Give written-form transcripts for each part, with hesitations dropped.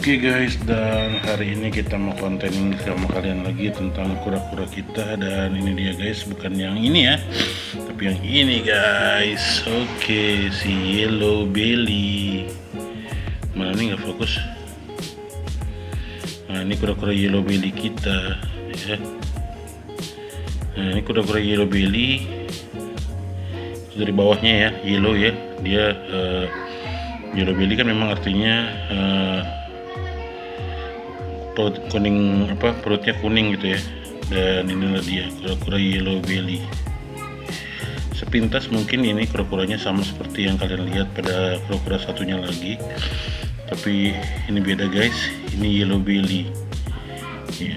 Oke guys, dan hari ini kita mau kontenin sama kalian lagi tentang kura-kura kita. Dan ini dia guys, bukan yang ini ya, tapi yang ini guys. Oke, si yellow belly. Mana nih nggak fokus? Nah, ini kura-kura yellow belly kita ya. Nah, ini kura-kura yellow belly. Dari bawahnya ya, yellow ya. Dia yellow belly kan memang artinya perut kuning, perutnya kuning gitu ya. Dan inilah dia kura-kura yellow belly. Sepintas mungkin ini kura-kuranya sama seperti yang kalian lihat pada kura-kura satunya lagi, tapi ini beda guys. Ini yellow belly ya,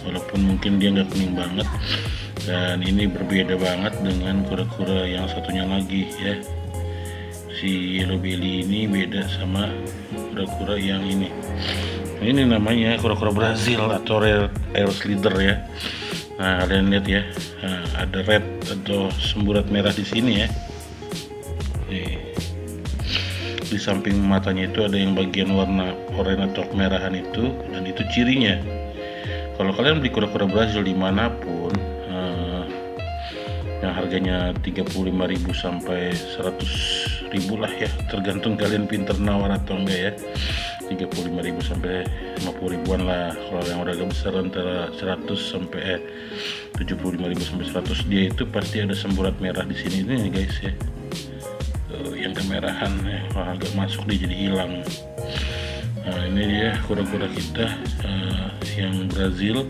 walaupun mungkin dia nggak kuning banget. Dan ini berbeda banget dengan kura-kura yang satunya lagi ya. Si yellow belly ini beda sama kura-kura yang ini. Ini namanya kura-kura Brazil atau rare slider ya. Nah, kalian lihat ya, ada red atau semburat merah di sini ya. Di samping matanya itu ada yang bagian warna oranye atau kemerahan itu, dan itu cirinya. Kalau kalian beli kura-kura Brazil dimanapun, yang harganya 35.000 sampai 100.000 lah ya, tergantung kalian pinter nawar atau enggak ya. 35.000 sampai 50.000-an lah. Kalau yang udah agak besar antara 100 sampai 75.000 sampai 100, dia itu pasti ada semburat merah di sini nih guys ya. Yang kemerahan ya, agak masuk dia jadi hilang. Nah, ini dia kura-kura kita yang Brazil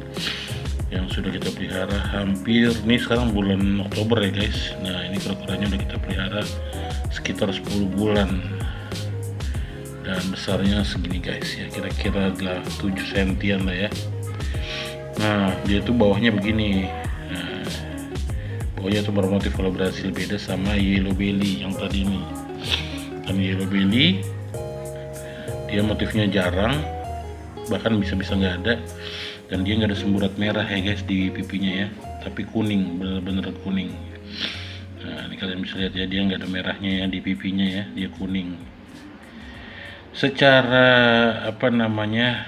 yang sudah kita pelihara hampir, nih sekarang bulan Oktober ya guys. Nah, ini kura-kuranya udah kita pelihara sekitar 10 bulan dan besarnya segini guys ya, kira-kira 7 sentian lah ya. Nah, dia tuh bawahnya begini. Nah, bawahnya tuh bermotif kalau Brazil, beda sama yellow belly yang tadi ini. Dan yellow belly dia motifnya jarang, bahkan bisa-bisa nggak ada. Dan dia nggak ada semburat merah ya guys di pipinya ya, tapi kuning, bener-bener kuning. Nah, ini kalian bisa lihat ya, dia nggak ada merahnya ya di pipinya ya, dia kuning. Secara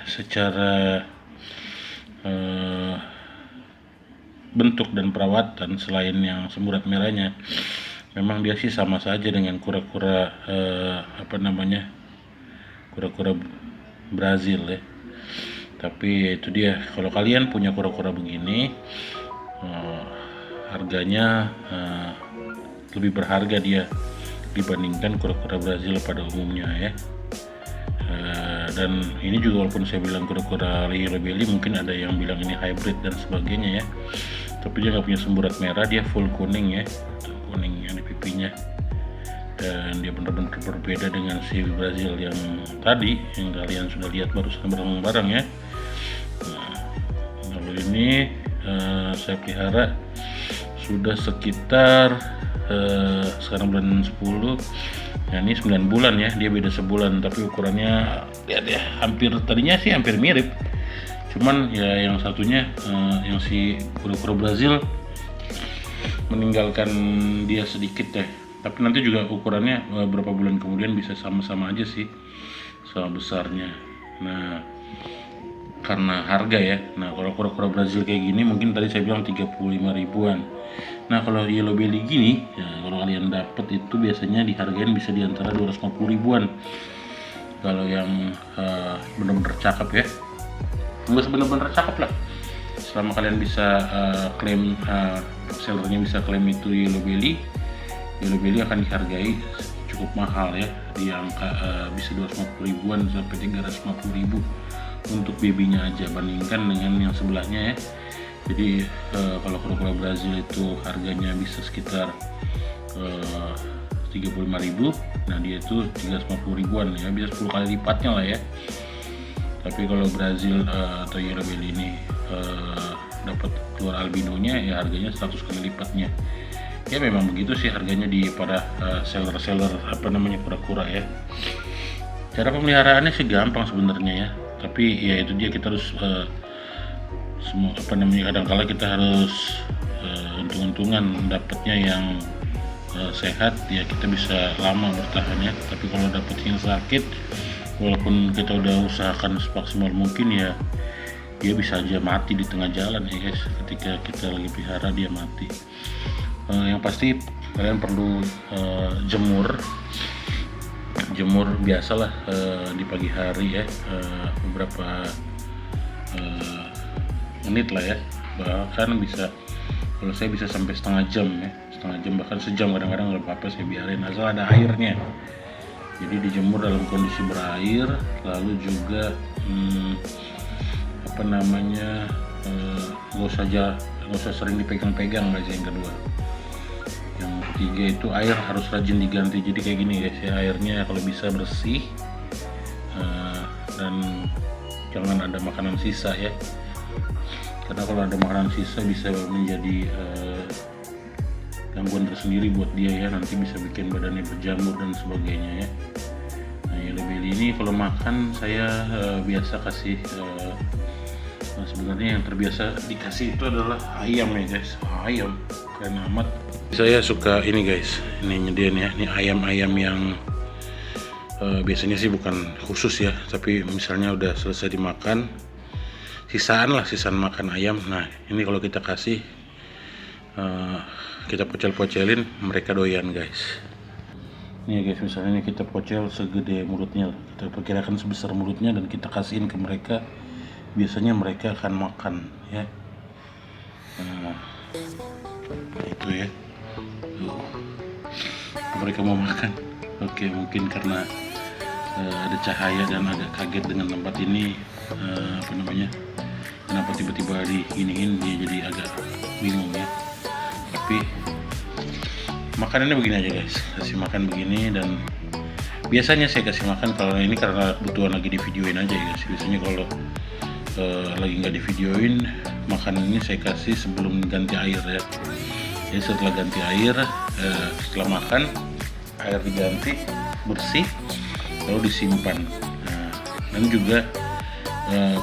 secara bentuk dan perawatan, selain yang semburat merahnya, memang dia sih sama saja dengan kura-kura kura-kura Brazil ya. Tapi itu dia, kalau kalian punya kura-kura begini, harganya lebih berharga dia dibandingkan kura-kura Brazil pada umumnya ya. Dan ini juga walaupun saya bilang kura-kura yellow belly, mungkin ada yang bilang ini hybrid dan sebagainya ya, tapi dia nggak punya semburat merah, dia full kuning ya, kuning yang di pipinya. Dan dia benar-benar berbeda dengan si Brazil yang tadi yang kalian sudah lihat barusan bareng-bareng ya. Nah, lalu ini saya pelihara sudah sekitar sekarang bulan 10. Nah, ini 9 bulan ya, dia beda sebulan, tapi ukurannya lihat ya, hampir, tadinya sih hampir mirip. Cuman ya yang satunya yang si kura-kura Brazil meninggalkan dia sedikit deh. Tapi nanti juga ukurannya beberapa bulan kemudian bisa sama-sama aja sih sama besarnya. Nah, karena harga ya. Nah, kalau kura-kura Brazil kayak gini mungkin tadi saya bilang 35.000-an. Nah, kalau yellow belly gini ya, kalau kalian dapet itu biasanya dihargain bisa di antara 250.000-an. Kalau yang bener-bener cakep ya, nggak bener-bener cakep lah, selama kalian bisa klaim, sellernya bisa klaim itu yellow belly akan dihargai cukup mahal ya, di angka bisa 250.000-an sampai 350.000 untuk babynya aja, bandingkan dengan yang sebelahnya ya. Jadi kalau kura-kura Brazil itu harganya bisa sekitar 35.000, nah dia itu 350.000-an ya, bisa 10 kali lipatnya lah ya. Tapi kalau Brazil atau yellow belly ini dapat keluar albinonya ya, harganya 100 kali lipatnya. Ya memang begitu sih harganya di para seller kura-kura ya. Cara pemeliharaannya sih gampang sebenarnya ya, tapi ya itu dia, kita harus kadang-kala kita harus untung-untungan dapatnya yang sehat ya, kita bisa lama bertahannya. Tapi kalau dapet yang sakit walaupun kita udah usahakan semaksimal mungkin ya, dia bisa aja mati di tengah jalan ya guys, ketika kita lagi pelihara dia mati. Yang pasti kalian perlu jemur biasalah di pagi hari ya, beberapa menit lah ya, bahkan bisa, kalau saya bisa sampai setengah jam bahkan sejam kadang-kadang, nggak apa-apa saya biarin asal ada airnya. Jadi dijemur dalam kondisi berair, lalu juga nggak usah sering dipegang-pegang guys. Yang kedua, yang ketiga itu air harus rajin diganti. Jadi kayak gini guys ya, airnya kalau bisa bersih, dan jangan ada makanan sisa ya, karena kalau ada makanan sisa bisa menjadi gangguan tersendiri buat dia ya, nanti bisa bikin badannya berjamur dan sebagainya ya. Nah, yellow belly ini kalau makan saya biasa kasih sebenarnya yang terbiasa dikasih itu adalah ayam ya guys. Ayam keren amat. Saya suka ini guys, ini nyediain ya, ini ayam-ayam yang biasanya sih bukan khusus ya, tapi misalnya udah selesai dimakan, sisaan makan ayam. Nah ini kalau kita kasih, kita pocel-pocelin, mereka doyan guys. Nih guys, misalnya ini kita pocel segede mulutnya, kita perkirakan sebesar mulutnya, dan kita kasihin ke mereka, biasanya mereka akan makan ya. Nah itu ya, mereka mau makan. Oke, mungkin karena ada cahaya dan agak kaget dengan tempat ini, kenapa tiba-tiba diginiin, dia jadi agak bingung ya. Tapi makanannya begini aja guys, kasih makan begini. Dan biasanya saya kasih makan, kalau ini karena kebutuhan lagi di videoin aja ya guys. Biasanya kalau lagi nggak di videoin, makanan ini saya kasih sebelum ganti air ya. Jadi setelah ganti air, setelah makan, air diganti bersih, lalu disimpan. Nah, dan juga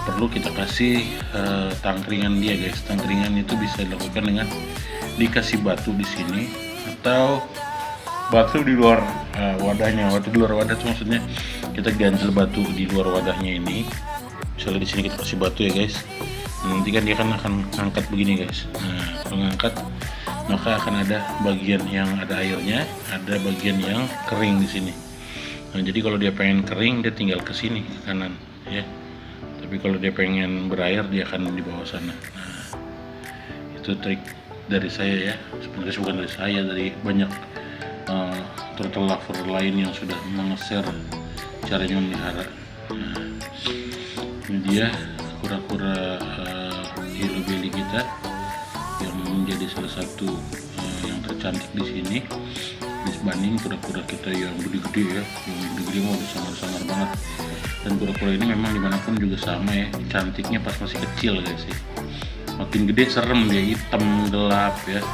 perlu kita kasih tangkringan dia guys. Tangkringan itu bisa dilakukan dengan dikasih batu di sini, atau batu di luar wadahnya. Batu di luar wadah itu maksudnya kita ganjel batu di luar wadahnya ini. Misalnya di sini kita kasih batu ya guys. Nanti kan dia akan ngangkat begini guys. Nah kalau ngangkat, maka akan ada bagian yang ada airnya, ada bagian yang kering di sini. Nah, jadi kalau dia pengen kering, dia tinggal ke sini ke kanan ya. Tapi kalau dia pengen berair, dia akan di bawah sana. Nah, itu trik dari saya ya. Sebenarnya bukan dari saya, dari banyak turtle lover lain yang sudah meng-share caranya memelihara. Nah, ini dia kura-kura yellow belly kita yang menjadi salah satu yang tercantik di sini dibanding kura-kura kita yang gede-gede ya. Yang gede-gede mah udah sangar-sangar banget. Dan kura-kura ini memang dimanapun juga sama ya, cantiknya pas masih kecil guys ya. Makin gede serem dia, hitam gelap ya,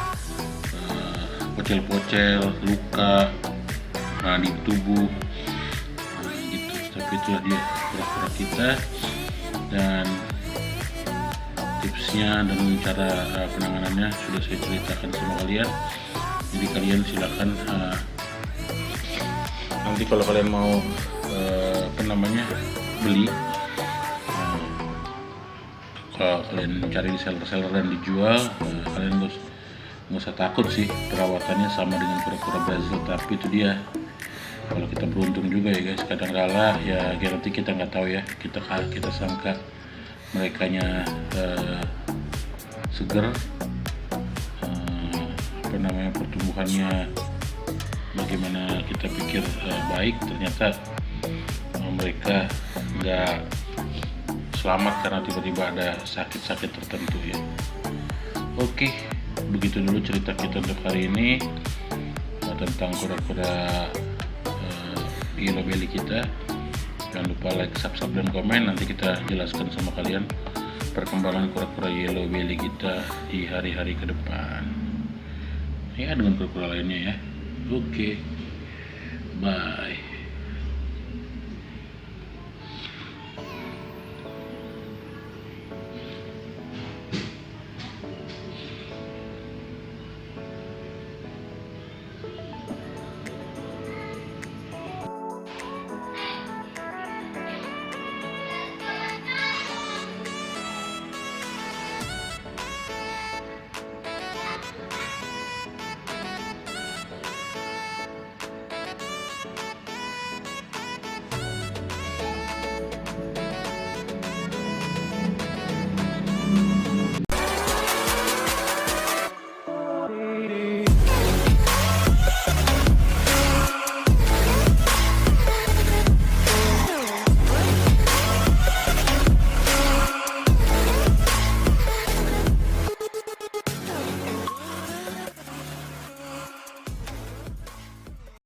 pocel-pocel, luka di tubuh gitu. Tapi itulah dia kura-kura kita, dan tipsnya dan cara penanganannya sudah saya ceritakan sama kalian. Jadi kalian silakan nanti kalau kalian mau beli, kalau kalian cari di seller-seller dan dijual, kalian nggak usah takut sih, perawatannya sama dengan kura-kura Brazil. Tapi itu dia, kalau kita beruntung juga ya guys, kadang-kala ya nanti kita nggak tahu ya, kita sangka merekanya seger, pertumbuhannya bagaimana kita pikir baik, ternyata mereka nggak selamat karena tiba-tiba ada sakit-sakit tertentu ya. Oke, begitu dulu cerita kita untuk hari ini tentang kura-kura yellow belly kita. Jangan lupa like, subscribe, dan komen. Nanti kita jelaskan sama kalian perkembangan kura-kura yellow belly kita di hari-hari ke depan ya, dengan kura-kura lainnya ya. Oke, bye.